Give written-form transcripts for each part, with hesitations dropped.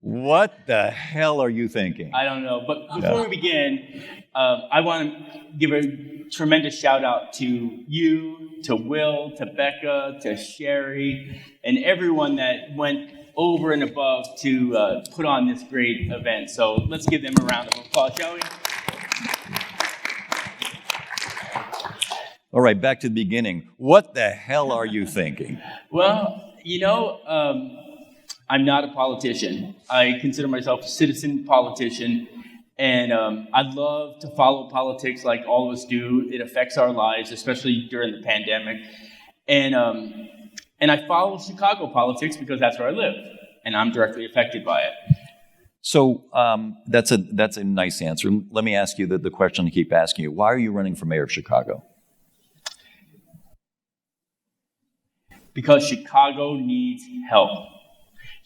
What the hell are you thinking? I don't know. But before we begin, I want to give a tremendous shout out to you, to Will, to Becca, to Sherry, and everyone that went over and above to put on this great event. So let's give them a round of applause, shall we? All right, back to the beginning. What the hell are you thinking? Well, I'm not a politician. I consider myself a citizen politician, and I love to follow politics like all of us do. It affects our lives, especially during the pandemic. And I follow Chicago politics because that's where I live, and I'm directly affected by it. So that's a nice answer. Let me ask you the question I keep asking you. Why are you running for mayor of Chicago? Because Chicago needs help.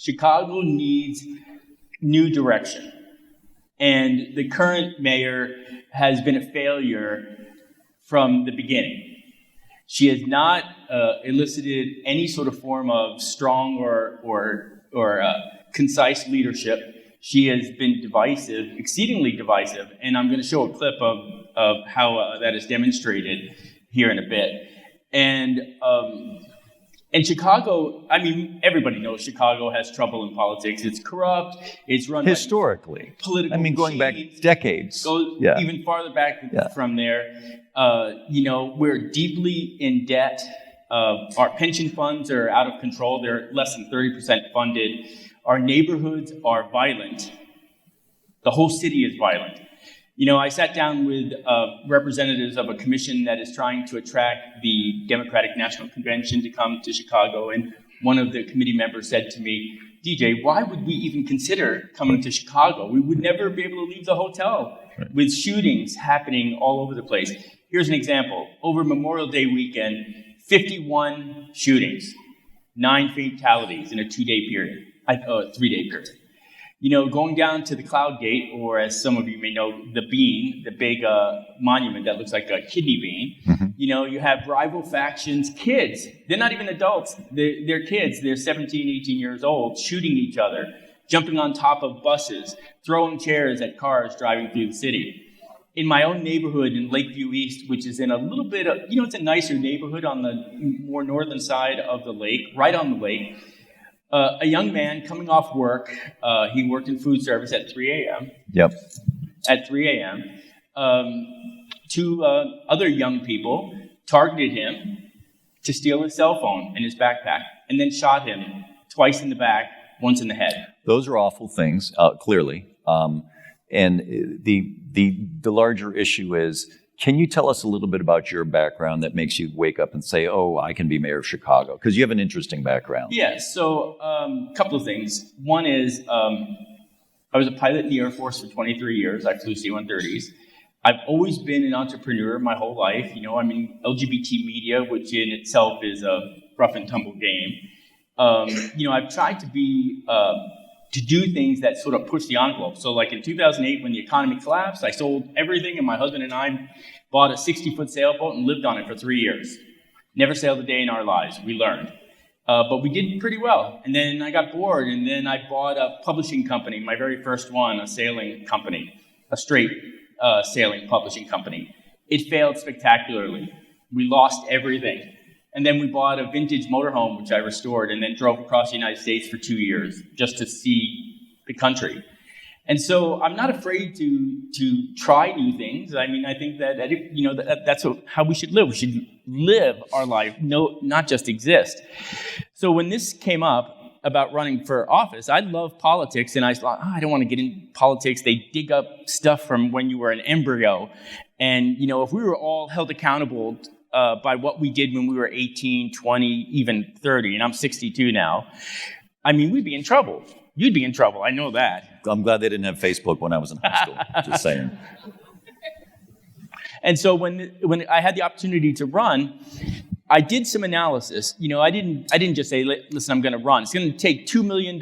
Chicago needs new direction. And the current mayor has been a failure from the beginning. She has not elicited any sort of form of strong or concise leadership. She has been divisive, exceedingly divisive, and I'm going to show a clip of how that is demonstrated here in a bit. And Chicago, I mean, everybody knows Chicago has trouble in politics. It's corrupt. It's run historically. By political going back decades. Even farther back from there. We're deeply in debt. Our pension funds are out of control. They're less than 30% funded. Our neighborhoods are violent. The whole city is violent. I sat down with representatives of a commission that is trying to attract the Democratic National Convention to come to Chicago, and one of the committee members said to me, DJ, why would we even consider coming to Chicago? We would never be able to leave the hotel with shootings happening all over the place. Here's an example. Over Memorial Day weekend, 51 shootings, 9 fatalities in a 3-day period. Going down to the Cloud Gate, or as some of you may know, the Bean, the big monument that looks like a kidney bean. Mm-hmm. You have rival factions, kids. They're not even adults. They're kids. They're 17, 18 years old, shooting each other, jumping on top of buses, throwing chairs at cars driving through the city. In my own neighborhood in Lakeview East, which is in a little bit of, it's a nicer neighborhood on the more northern side of the lake, right on the lake. A young man coming off work, he worked in food service at 3 a.m. Yep. At 3 a.m., two other young people targeted him to steal his cell phone and his backpack, and then shot him twice in the back, once in the head. Those are awful things, clearly. And the larger issue is, can you tell us a little bit about your background that makes you wake up and say, oh, I can be mayor of Chicago? Because you have an interesting background. Yeah, so a couple of things. One is I was a pilot in the Air Force for 23 years. I flew C-130s. I've always been an entrepreneur my whole life. I'm in LGBT media, which in itself is a rough and tumble game. I've tried to do things that sort of push the envelope. So like in 2008, when the economy collapsed, I sold everything, and my husband and I bought a 60-foot sailboat and lived on it for 3 years. Never sailed a day in our lives. We learned. But we did pretty well. And then I got bored, and then I bought a publishing company, my very first one, a sailing company, a straight sailing publishing company. It failed spectacularly. We lost everything. And then we bought a vintage motorhome, which I restored, and then drove across the United States for 2 years just to see the country. And so I'm not afraid to try new things. I mean, I think that's how we should live. We should live our life, not just exist. So when this came up about running for office, I love politics, and I thought, I don't want to get in politics. They dig up stuff from when you were an embryo. And, if we were all held accountable by what we did when we were 18, 20, even 30, and I'm 62 now, I mean, we'd be in trouble. You'd be in trouble. I know that. I'm glad they didn't have Facebook when I was in high school. Just saying. And so when I had the opportunity to run, I did some analysis. I didn't just say, listen, I'm going to run. It's going to take $2 million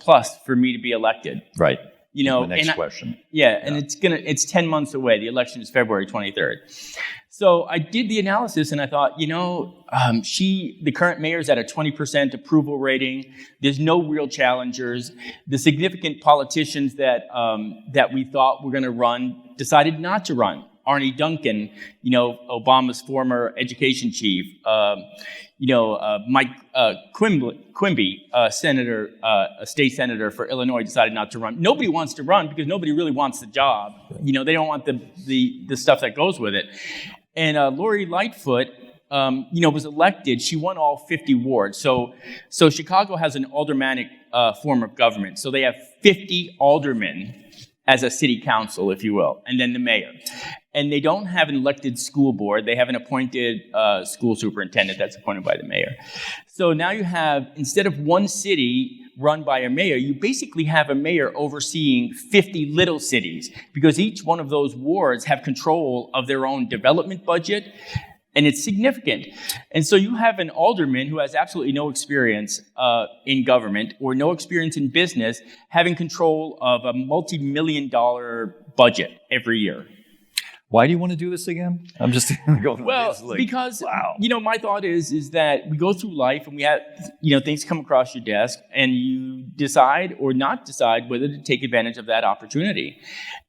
plus for me to be elected. Right. The next question. And it's 10 months away. The election is February 23rd. So I did the analysis and I thought, the current mayor's at a 20% approval rating. There's no real challengers. The significant politicians that we thought were going to run decided not to run. Arne Duncan, Obama's former education chief, Mike Quimby, senator, a state senator for Illinois, decided not to run. Nobody wants to run because nobody really wants the job. They don't want the stuff that goes with it. And Lori Lightfoot, was elected. She won all 50 wards. So Chicago has an aldermanic form of government. So they have 50 aldermen as a city council, if you will, and then the mayor. And they don't have an elected school board. They have an appointed school superintendent that's appointed by the mayor. So now you have, instead of one city run by a mayor, you basically have a mayor overseeing 50 little cities, because each one of those wards have control of their own development budget, and it's significant. And so you have an alderman who has absolutely no experience in government or no experience in business having control of a multi-million-dollar budget every year. Why do you want to do this again? I'm just going. Well, because wow. My thought is that we go through life and we have things come across your desk and you decide or not decide whether to take advantage of that opportunity.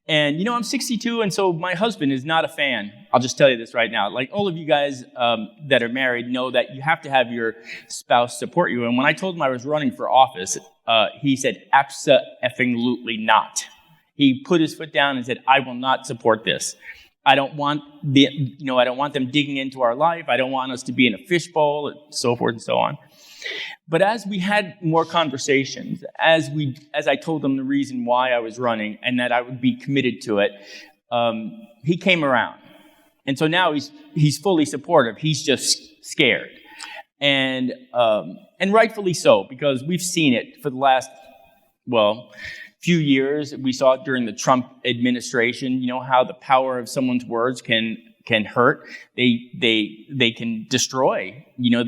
And I'm 62, and so my husband is not a fan. I'll just tell you this right now. Like all of you guys that are married know that you have to have your spouse support you. And when I told him I was running for office, he said, "Abso-effing-lutely not." He put his foot down and said, "I will not support this. I don't want I don't want them digging into our life. I don't want us to be in a fishbowl," and so forth and so on. But as we had more conversations, as I told him the reason why I was running and that I would be committed to it, he came around. And so now he's fully supportive. He's just scared. And rightfully so, because we've seen it for the last, few years. We saw it during the Trump administration, how the power of someone's words can hurt. They can destroy.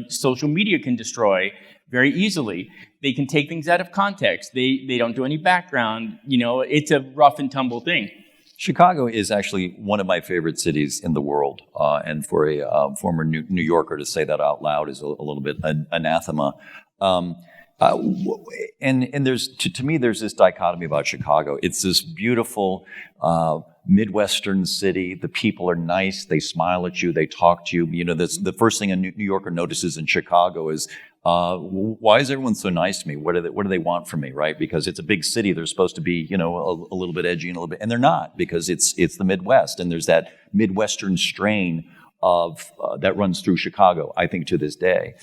Social media can destroy very easily. They can take things out of context. They don't do any background. It's a rough and tumble thing. Chicago is actually one of my favorite cities in the world, and for a former New Yorker to say that out loud is a little bit anathema. And there's to me there's this dichotomy about Chicago. It's this beautiful Midwestern city. The people are nice. They smile at you. They talk to you. The first thing a New Yorker notices in Chicago is, why is everyone so nice to me? What do they want from me, right? Because it's a big city. They're supposed to be, a little bit edgy and a little bit, and they're not, because it's the Midwest, and there's that Midwestern strain of that runs through Chicago, I think, to this day.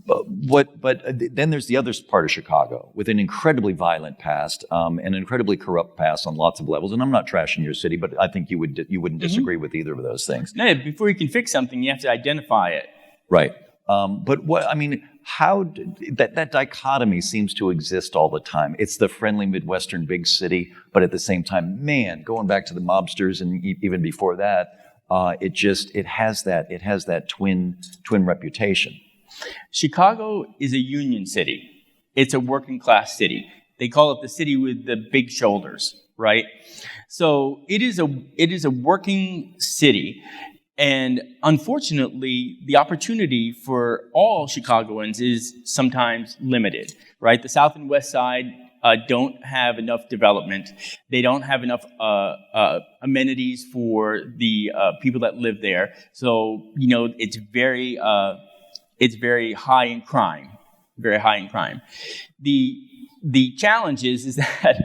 But then there's the other part of Chicago with an incredibly violent past, an incredibly corrupt past on lots of levels. And I'm not trashing your city, but I think you wouldn't disagree with either of those things. No, before you can fix something, you have to identify it. Right. How that dichotomy seems to exist all the time. It's the friendly Midwestern big city, but at the same time, man, going back to the mobsters and even before that, it has that twin reputation. Chicago is a union city. It's a working class city. They call it the city with the big shoulders, right? So it is a working city. And unfortunately, the opportunity for all Chicagoans is sometimes limited, right? The South and West Side don't have enough development. They don't have enough amenities for the people that live there. So, it's very high in crime, very high in crime. The challenge is that,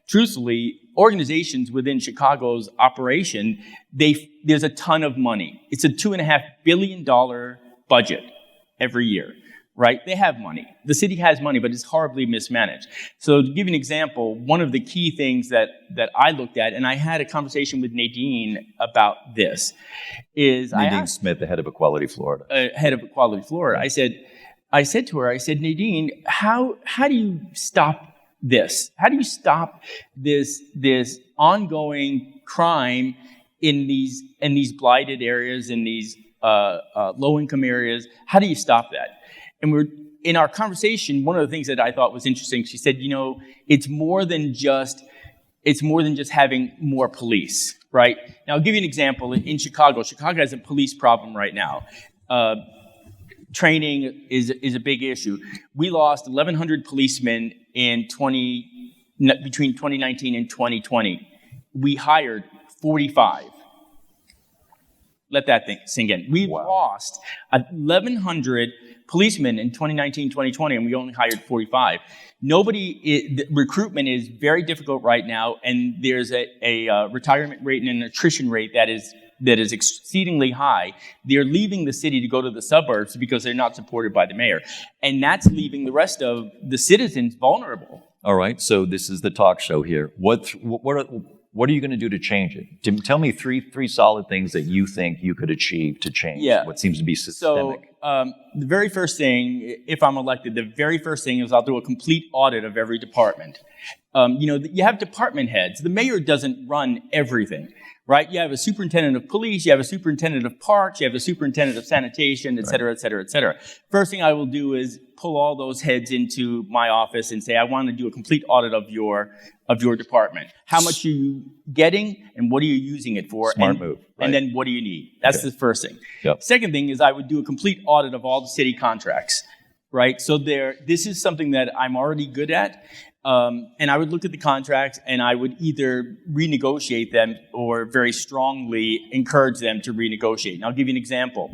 truthfully, organizations within Chicago's operation, there's a ton of money. It's a $2.5 billion budget every year, right? They have money. The city has money, but it's horribly mismanaged. So to give you an example, one of the key things that I looked at, and I had a conversation with Nadine about this, is Nadine Smith, the head of Equality Florida. I said to her, Nadine, how do you stop this? How do you stop this ongoing crime in these blighted areas, in these low-income areas? How do you stop that? And in our conversation, one of the things that I thought was interesting, she said, it's more than just it's more than just having more police, right? Now, I'll give you an example. In Chicago has a police problem right now. Training is a big issue. We lost 1,100 policemen between 2019 and 2020. We hired 45. Let that thing sink in. We lost 1,100 policemen in 2019, 2020, and we only hired 45. Recruitment is very difficult right now, and there's a retirement rate and an attrition rate that is exceedingly high. They're leaving the city to go to the suburbs because they're not supported by the mayor. And that's leaving the rest of the citizens vulnerable. All right, so this is the talk show here. What are you going to do to change it? Tell me three solid things that you think you could achieve to change what seems to be systemic. So the very first thing, if I'm elected, the very first thing is I'll do a complete audit of every department. You have department heads. The mayor doesn't run everything, right? You have a superintendent of police, you have a superintendent of parks, you have a superintendent of sanitation, et cetera, et cetera, et cetera. First thing I will do is pull all those heads into my office and say, I want to do a complete audit of your department. How much are you getting and what are you using it for? Smart move. Right. And then what do you need? That's the first thing. Yep. Second thing is I would do a complete audit of all the city contracts, right? So this is something that I'm already good at. And I would look at the contracts and I would either renegotiate them or very strongly encourage them to renegotiate. And I'll give you an example.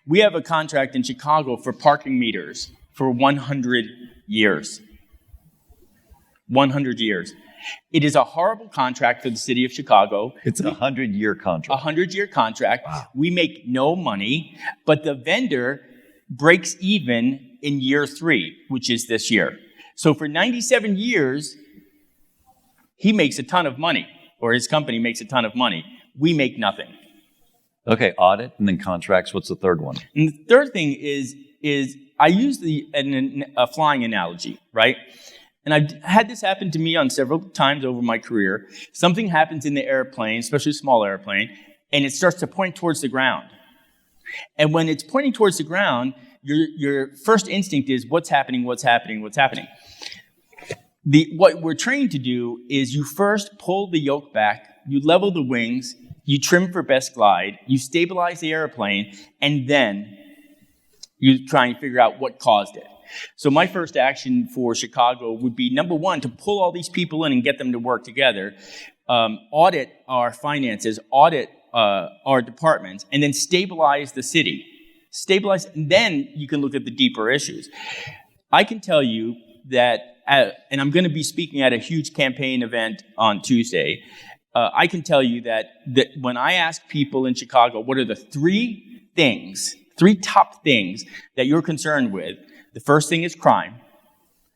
We have a contract in Chicago for parking meters for 100 years. 100 years. It is a horrible contract for the city of Chicago. It's a 100-year contract. 100-year contract. Wow. We make no money, but the vendor breaks even in year 3, which is this year. So for 97 years, he makes a ton of money, or his company makes a ton of money. We make nothing. Okay, audit and then contracts. What's the third one? And the third thing is I use a flying analogy, right? And I've had this happen to me on several times over my career. Something happens in the airplane, especially a small airplane, and it starts to point towards the ground. And when it's pointing towards the ground, your first instinct is, what's happening, what's happening, what's happening? What we're trained to do is you first pull the yoke back, you level the wings, you trim for best glide, you stabilize the airplane, and then you try and figure out what caused it. So my first action for Chicago would be, number one, to pull all these people in and get them to work together, audit our finances, audit our departments, and then stabilize the city. Stabilize, and then you can look at the deeper issues. I can tell you that, and I'm going to be speaking at a huge campaign event on Tuesday, I can tell you that when I ask people in Chicago, what are the three top things that you're concerned with, the first thing is crime.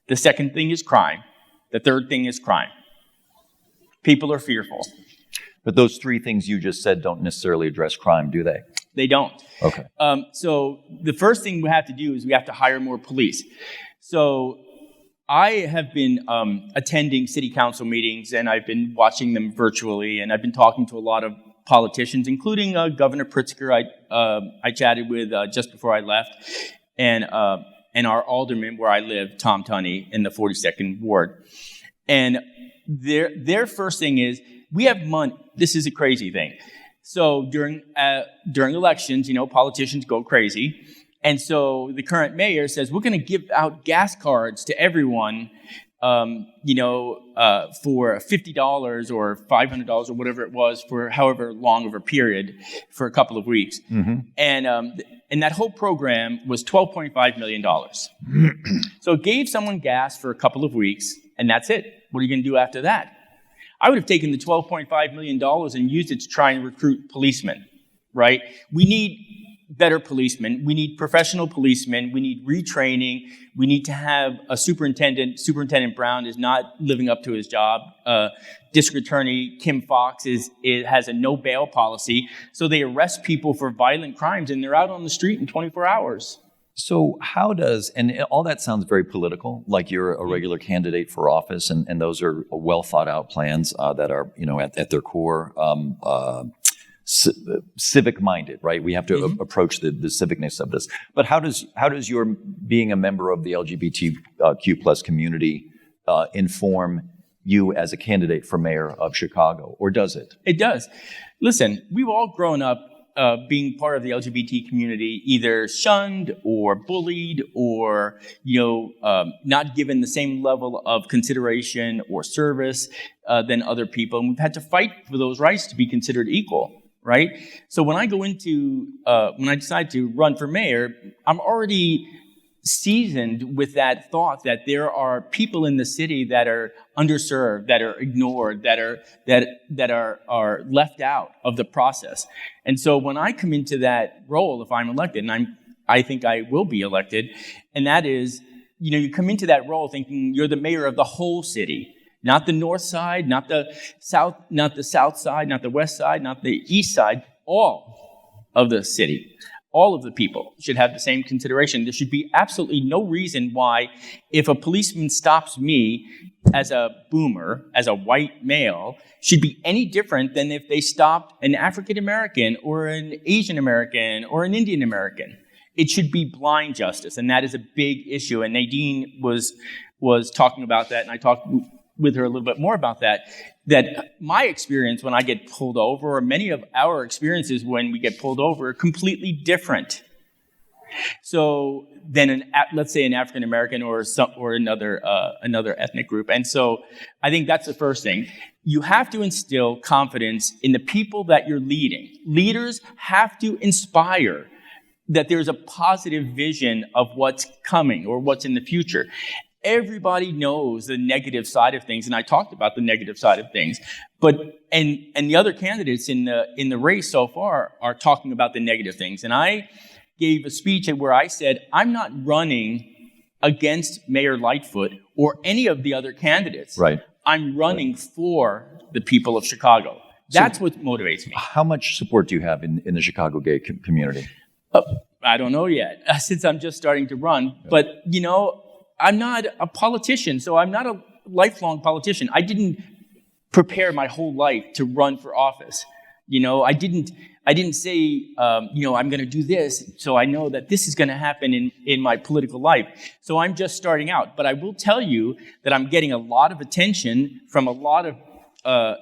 The second thing is crime. The third thing is crime. People are fearful. But those three things you just said don't necessarily address crime, do they? They don't. Okay. So the first thing we have to do is we have to hire more police. So I have been attending city council meetings, and I've been watching them virtually, and I've been talking to a lot of politicians, including Governor Pritzker. I chatted with just before I left, and our alderman where I live, Tom Tunney, in the 42nd Ward. And their first thing is, we have money. This is a crazy thing. So during elections, politicians go crazy. And so the current mayor says, we're going to give out gas cards to everyone, for $50 or $500 or whatever it was for however long of a period for a couple of weeks. Mm-hmm. And that whole program was $12.5 million. So it gave someone gas for a couple of weeks, and that's it. What are you going to do after that? I would have taken the $12.5 million and used it to try and recruit policemen, right? We need better policemen. We need professional policemen. We need retraining. We need to have a superintendent. Superintendent Brown is not living up to his job. District Attorney Kim Fox has a no bail policy. So they arrest people for violent crimes, and they're out on the street in 24 hours. So and all that sounds very political, like you're a regular candidate for office, and those are well thought out plans that are, at their core, civic minded, right? We have to approach the civicness of this. But how does your being a member of the LGBTQ plus community inform you as a candidate for mayor of Chicago, or does it? It does. Listen, we've all grown up being part of the LGBT community, either shunned or bullied or, not given the same level of consideration or service than other people. And we've had to fight for those rights to be considered equal, right? So when I decide to run for mayor, I'm already seasoned with that thought that there are people in the city that are underserved, that are ignored, that are left out of the process. And so when I come into that role, if I'm elected, and I think I will be elected, and that is, you come into that role thinking you're the mayor of the whole city, not the north side, not the south side, not the west side, not the east side, all of the city. All of the people should have the same consideration. There should be absolutely no reason why, if a policeman stops me as a boomer, as a white male, should be any different than if they stopped an African American or an Asian American or an Indian American. It should be blind justice, and that is a big issue. And Nadine was talking about that, and I talked with her a little bit more about that my experience when I get pulled over, or many of our experiences when we get pulled over, are completely different. So then, let's say an African American or another ethnic group. And so I think that's the first thing. You have to instill confidence in the people that you're leading. Leaders have to inspire that there's a positive vision of what's coming or what's in the future. Everybody knows the negative side of things, and I talked about the negative side of things. But and the other candidates in the race so far are talking about the negative things. And I gave a speech where I said, I'm not running against Mayor Lightfoot or any of the other candidates. Right. I'm running for the people of Chicago. That's what motivates me. How much support do you have in the Chicago gay community? I don't know yet, since I'm just starting to run. Yeah. But, I'm not a politician, so I'm not a lifelong politician. I didn't prepare my whole life to run for office. I didn't say, I'm going to do this, so I know that this is going to happen in my political life. So I'm just starting out. But I will tell you that I'm getting a lot of attention from a lot of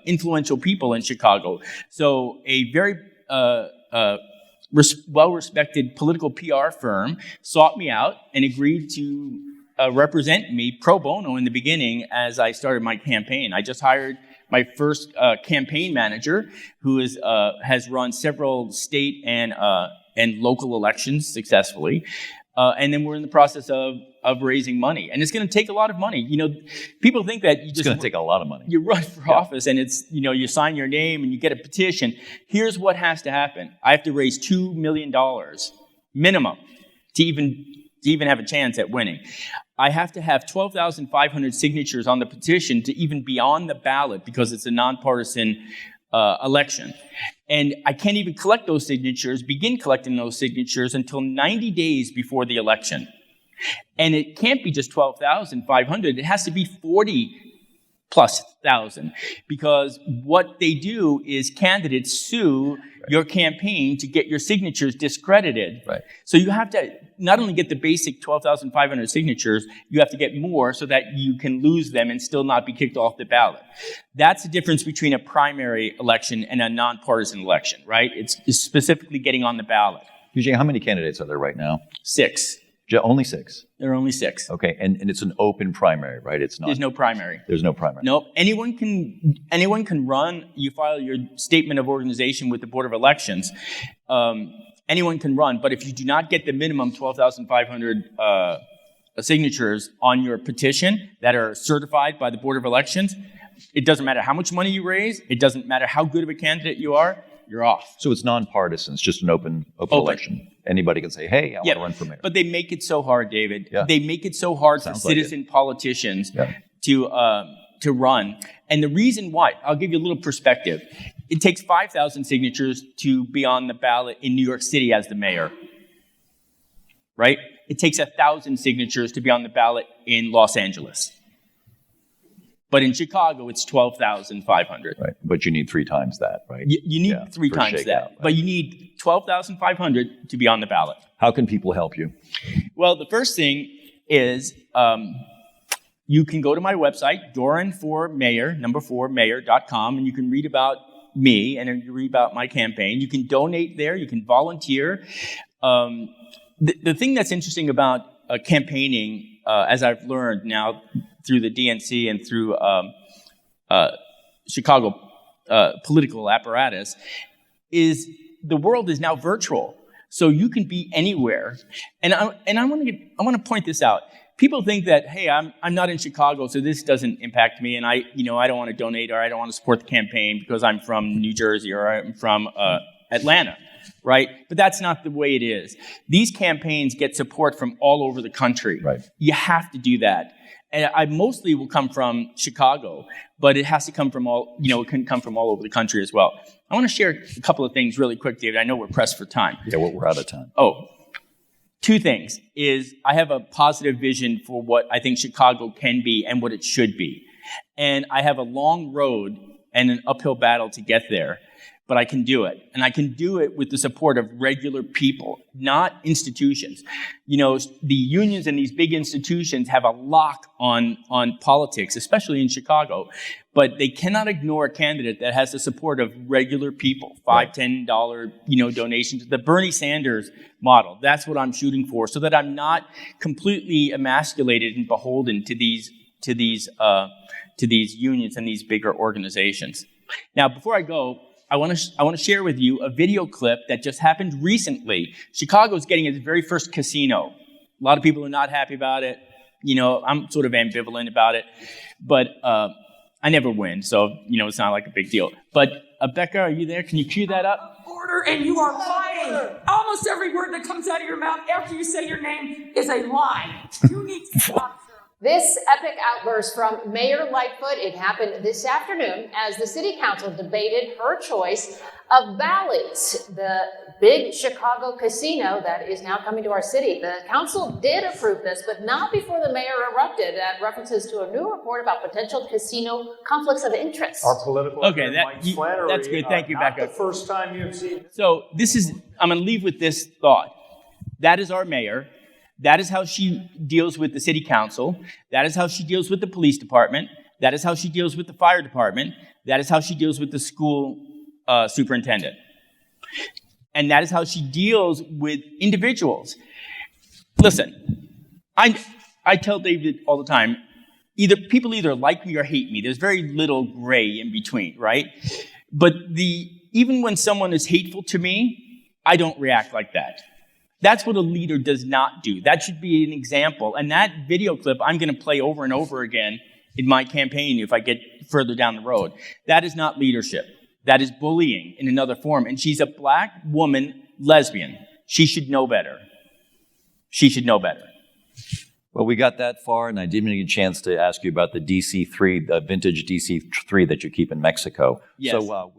influential people in Chicago. So a very well-respected political PR firm sought me out and agreed to represent me pro bono in the beginning as I started my campaign. I just hired my first campaign manager, who has run several state and local elections successfully. And then we're in the process of raising money. And it's going to take a lot of money. People think that it's going to take a lot of money. You run for office and it's, you sign your name and you get a petition. Here's what has to happen. I have to raise $2 million minimum to even have a chance at winning. I have to have 12,500 signatures on the petition to even be on the ballot because it's a nonpartisan election. And I can't even begin collecting those signatures until 90 days before the election. And it can't be just 12,500. It has to be 40,000+, because what they do is candidates sue your campaign to get your signatures discredited. Right. So you have to not only get the basic 12,500 signatures, you have to get more so that you can lose them and still not be kicked off the ballot. That's the difference between a primary election and a nonpartisan election, right? It's specifically getting on the ballot. Eugene, how many candidates are there right now? 6. Only 6? There are only 6. Okay, and it's an open primary, right? It's not. There's no primary. There's no primary. Nope. Anyone can run. You file your statement of organization with the Board of Elections. Anyone can run, but if you do not get the minimum 12,500 signatures on your petition that are certified by the Board of Elections, it doesn't matter how much money you raise. It doesn't matter how good of a candidate you are. You're off. So it's nonpartisan. It's just an open election. Anybody can say, hey, I want to run for mayor. But they make it so hard, David. Yeah. They make it so hard for citizen politicians to run. And the reason why, I'll give you a little perspective. It takes 5,000 signatures to be on the ballot in New York City as the mayor. Right? It takes 1,000 signatures to be on the ballot in Los Angeles. But in Chicago, it's 12,500. Right, but you need 3 times that, right? You need 3 times that, right? But you need 12,500 to be on the ballot. How can people help you? Well, the first thing is you can go to my website, Doran4Mayor.com, and you can read about me and you read about my campaign. You can donate there. You can volunteer. The thing that's interesting about campaigning, as I've learned now through the DNC and through Chicago political apparatus, is the world is now virtual. So you can be anywhere. And I want to point this out. People think that, hey, I'm not in Chicago, so this doesn't impact me, and I don't want to donate or I don't want to support the campaign because I'm from New Jersey or I'm from Atlanta, right? But that's not the way it is. These campaigns get support from all over the country. Right. You have to do that. And I mostly will come from Chicago, but it has to come from it can come from all over the country as well. I want to share a couple of things really quick, David. I know we're pressed for time. Yeah, we're out of time. Two things is I have a positive vision for what I think Chicago can be and what it should be. And I have a long road and an uphill battle to get there, but I can do it. And I can do it with the support of regular people, not institutions. The unions and these big institutions have a lock on politics, especially in Chicago, but they cannot ignore a candidate that has the support of regular people, $5, $10, donations. The Bernie Sanders model, that's what I'm shooting for, so that I'm not completely emasculated and beholden to these unions and these bigger organizations. Now, before I go, I want to share with you a video clip that just happened recently. Chicago's getting its very first casino. A lot of people are not happy about it. I'm sort of ambivalent about it, but I never win, so it's not like a big deal. But Becca, are you there? Can you cue that up? Order, and you are lying. Almost every word that comes out of your mouth after you say your name is a lie. You need to stop. This epic outburst from Mayor Lightfoot, it happened this afternoon as the city council debated her choice of Bally's, the big Chicago casino that is now coming to our city. The council did approve this, but not before the mayor erupted at references to a new report about potential casino conflicts of interest. Our political Flannery, that's good. Thank you, Becca. Not the first time you've seen. So I'm going to leave with this thought. That is our mayor. That is how she deals with the city council. That is how she deals with the police department. That is how she deals with the fire department. That is how she deals with the school superintendent. And that is how she deals with individuals. Listen, I tell David all the time, people either like me or hate me. There's very little gray in between, right? But even when someone is hateful to me, I don't react like that. That's what a leader does not do. That should be an example. And that video clip I'm going to play over and over again in my campaign if I get further down the road. That is not leadership. That is bullying in another form. And she's a black woman lesbian. She should know better. She should know better. Well, we got that far, and I didn't get a chance to ask you about the DC-3, the vintage DC-3 that you keep in Mexico. Yes. So